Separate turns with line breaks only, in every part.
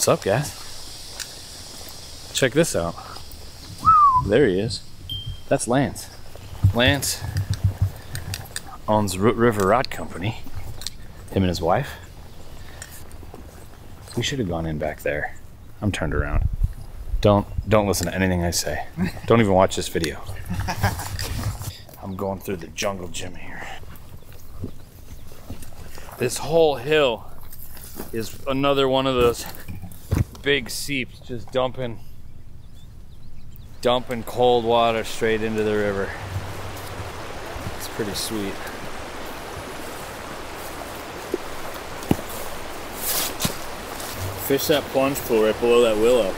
What's up, guys? Check this out. There he is. That's Lance. Lance owns Root River Rod Company. Him and his wife. We should have gone in back there. I'm turned around. Don't listen to anything I say. Don't even watch this video. I'm going through the jungle gym here. This whole hill is another one of those big seeps just dumping cold water straight into the river. It's pretty sweet. Fish that plunge pool right below that willow.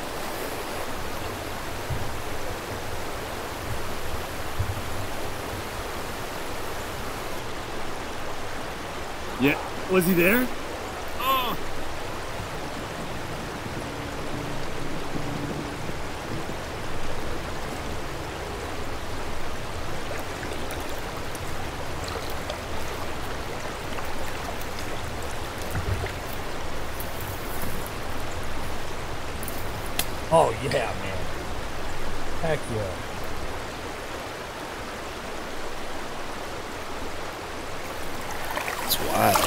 Yeah, was he there? Oh. Oh yeah, man. Heck yeah. It's wild.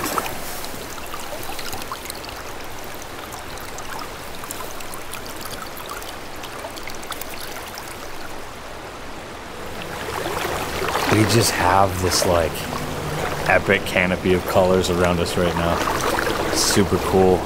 We just have this like epic canopy of colors around us right now. It's super cool.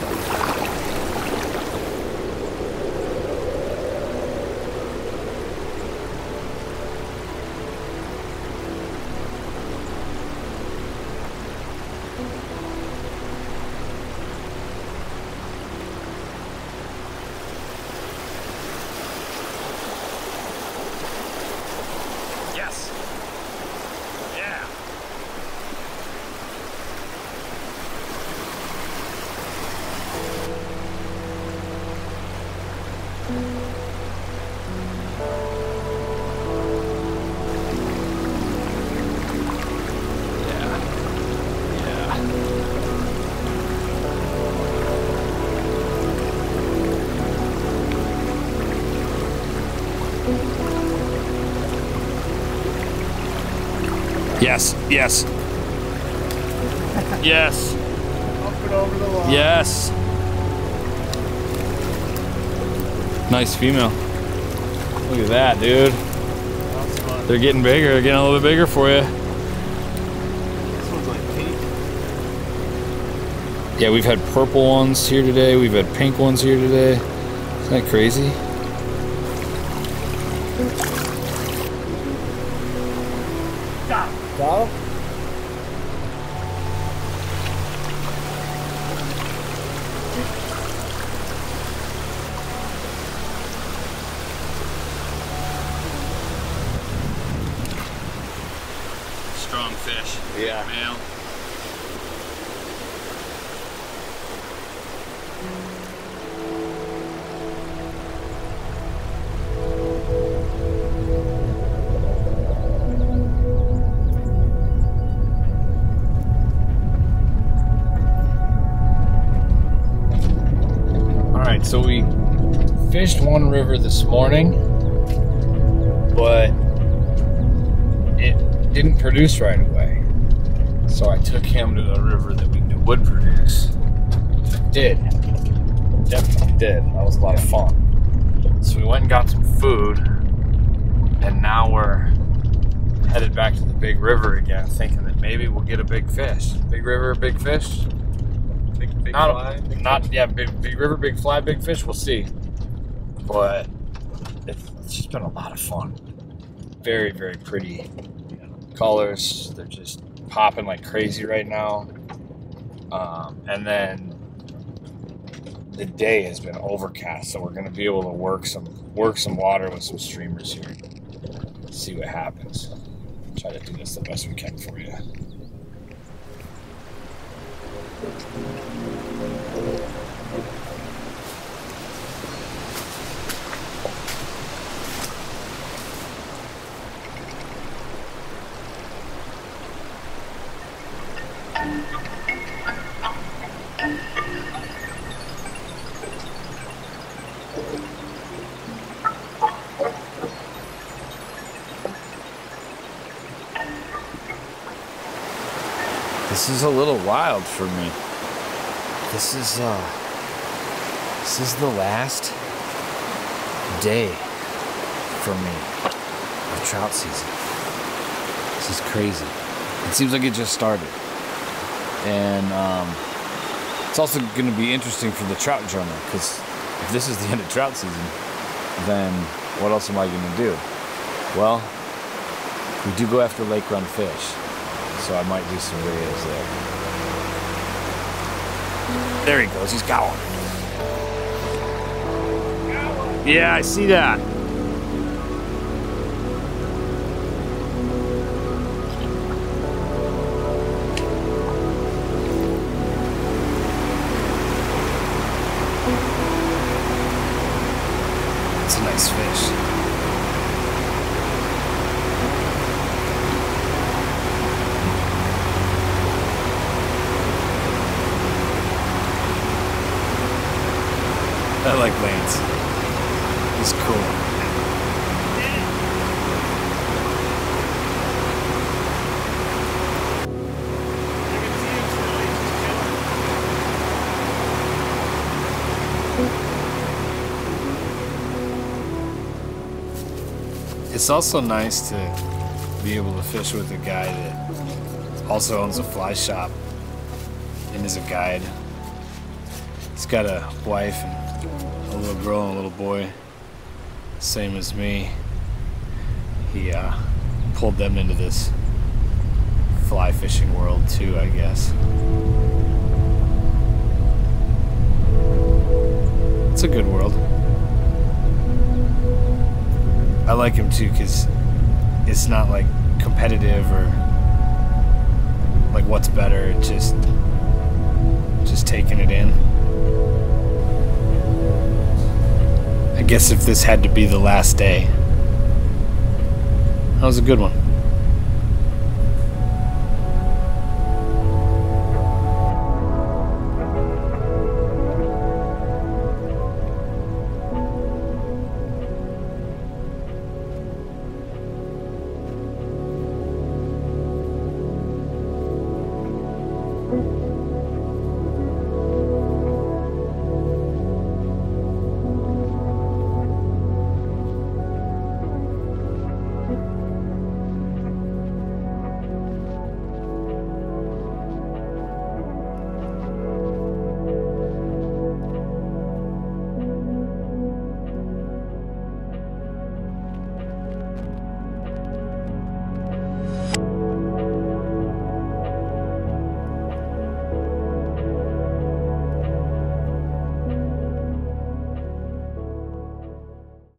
Yes. Yeah. Yes, yes. Yes.
Up and over the wall.
Yes. Nice female. Look at that, dude.
That's fun.
They're getting bigger. They're getting a little bit bigger for you.
This one's like pink.
Yeah, we've had purple ones here today. We've had pink ones here today. Isn't that crazy?
Got him.
Got him? Strong fish.
Yeah.
Male. Alright, so we fished one river this morning, but it didn't produce right away. So I took him to a river that we knew would produce. It did. Definitely did. That was a lot of fun. So we went and got some food, and now we're headed back to the big river again, thinking that maybe we'll get a big fish. Big river, big fish?
Big
Not,
fly.
big river, big fly, big fish. We'll see. But it's just been a lot of fun. Very, very pretty colors. They're just popping like crazy right now. And then the day has been overcast, so we're going to be able to work some water with some streamers here. See what happens. Try to do this the best we can for you. This is a little wild for me. This is the last day for me of trout season. This is crazy. It seems like it just started. And it's also going to be interesting for the trout journal, because if this is the end of trout season, then what else am I going to do? Well, we do go after lake run fish, so I might do some videos there. There he goes, he's got one. Yeah, I see that. It's a nice fish. I like Lance. He's cool. It's also nice to be able to fish with a guy that also owns a fly shop and is a guide. He's got a wife and a little girl and a little boy, same as me. He pulled them into this fly fishing world too, I guess. It's a good world. I like him too because it's not like competitive or like what's better, it's just taking it in. I guess if this had to be the last day, that was a good one.